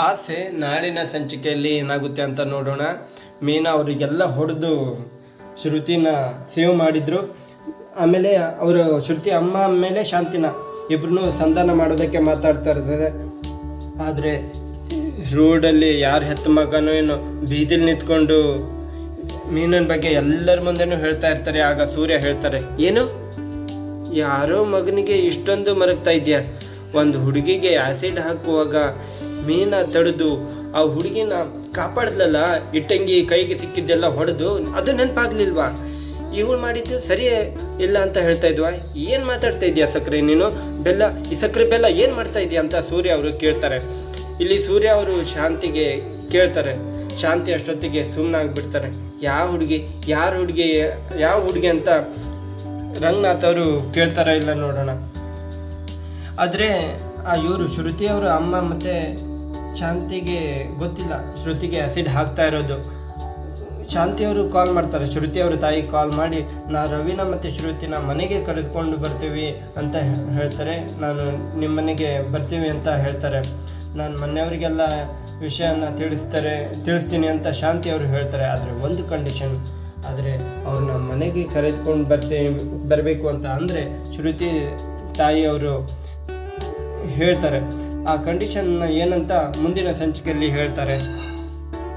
ಆಸೆ ನಾಳಿನ ಸಂಚಿಕೆಯಲ್ಲಿ ಏನಾಗುತ್ತೆ ಅಂತ ನೋಡೋಣ. ಮೀನಾ ಅವರಿಗೆಲ್ಲ ಹೊಡೆದು ಶ್ರುತಿನ ಸೇವ್ ಮಾಡಿದರು. ಆಮೇಲೆ ಅವರು ಶ್ರುತಿ ಅಮ್ಮ ಆಮೇಲೆ ಶಾಂತಿನ ಇಬ್ಬರೂ ಸಂಧಾನ ಮಾಡೋದಕ್ಕೆ ಮಾತಾಡ್ತಾ ಇರ್ತದೆ. ಆದರೆ ರೋಡಲ್ಲಿ ಯಾರು ಹೆತ್ತ ಮಗನೋ ಏನೋ ಬೀದಿಲಿ ನಿಂತ್ಕೊಂಡು ಮೀನಿನ ಬಗ್ಗೆ ಎಲ್ಲರ ಮುಂದೆನೂ ಹೇಳ್ತಾ ಇರ್ತಾರೆ. ಆಗ ಸೂರ್ಯ ಹೇಳ್ತಾರೆ, ಏನು ಯಾರೋ ಮಗನಿಗೆ ಇಷ್ಟೊಂದು ಮರಗ್ತಾ ಇದೆಯಾ? ಒಂದು ಹುಡುಗಿಗೆ ಆ್ಯಸಿಡ್ ಹಾಕುವಾಗ ಮೀನ ತಡೆದು ಆ ಹುಡುಗಿನ ಕಾಪಾಡ್ದಲ್ಲ, ಇಟ್ಟಂಗಿ ಕೈಗೆ ಸಿಕ್ಕಿದ್ದೆಲ್ಲ ಹೊಡೆದು, ಅದು ನೆನಪಾಗ್ಲಿಲ್ವಾ? ಇವಳು ಮಾಡಿದ್ದು ಸರಿಯೇ ಇಲ್ಲ ಅಂತ ಹೇಳ್ತಾ ಇದ್ವಾ? ಏನು ಮಾತಾಡ್ತಾ ಇದೆಯಾ ಸಕ್ಕರೆ ನೀನು? ಬೆಲ್ಲ, ಈ ಸಕ್ಕರೆ ಬೆಲ್ಲ ಏನು ಮಾಡ್ತಾ ಇದೆಯಾ ಅಂತ ಸೂರ್ಯ ಅವರು ಕೇಳ್ತಾರೆ. ಇಲ್ಲಿ ಸೂರ್ಯ ಅವರು ಶಾಂತಿಗೆ ಕೇಳ್ತಾರೆ. ಶಾಂತಿ ಅಷ್ಟೊತ್ತಿಗೆ ಸುಮ್ಮನಾಗ್ಬಿಡ್ತಾರೆ. ಯಾವ ಹುಡುಗಿ ಅಂತ ರಂಗನಾಥ್ ಅವರು ಕೇಳ್ತಾರೆ. ಇಲ್ಲ ನೋಡೋಣ. ಆದರೆ ಇವರು ಶ್ರುತಿಯವರು ಅಮ್ಮ ಮತ್ತು ಶಾಂತಿಗೆ ಗೊತ್ತಿಲ್ಲ ಶ್ರುತಿಗೆ ಆ್ಯಸಿಡ್ ಹಾಕ್ತಾ ಇರೋದು. ಶಾಂತಿಯವರು ಕಾಲ್ ಮಾಡ್ತಾರೆ. ಶ್ರುತಿಯವರು ತಾಯಿ ಕಾಲ್ ಮಾಡಿ, ರವಿನ ಮತ್ತು ಶ್ರುತಿನ ಮನೆಗೆ ಕರೆದುಕೊಂಡು ಬರ್ತೀವಿ ಅಂತ ಹೇಳ್ತಾರೆ. ನಾನು ನಿಮ್ಮ ಮನೆಗೆ ಬರ್ತೀವಿ ಅಂತ ಹೇಳ್ತಾರೆ. ನಾನು ಮನೆಯವರಿಗೆಲ್ಲ ವಿಷಯನ ತಿಳಿಸ್ತೀನಿ ಅಂತ ಶಾಂತಿಯವರು ಹೇಳ್ತಾರೆ. ಆದರೆ ಒಂದು ಕಂಡೀಷನ್, ಆದರೆ ಅವ್ರನ್ನ ಮನೆಗೆ ಕರೆದುಕೊಂಡು ಬರಬೇಕು ಅಂತ ಅಂದರೆ ಶ್ರುತಿ ತಾಯಿಯವರು ಹೇಳ್ತಾರೆ. ಆ ಕಂಡೀಷನ್ ಏನಂತ ಮುಂದಿನ ಸಂಚಿಕೆಯಲ್ಲಿ ಹೇಳ್ತಾರೆ.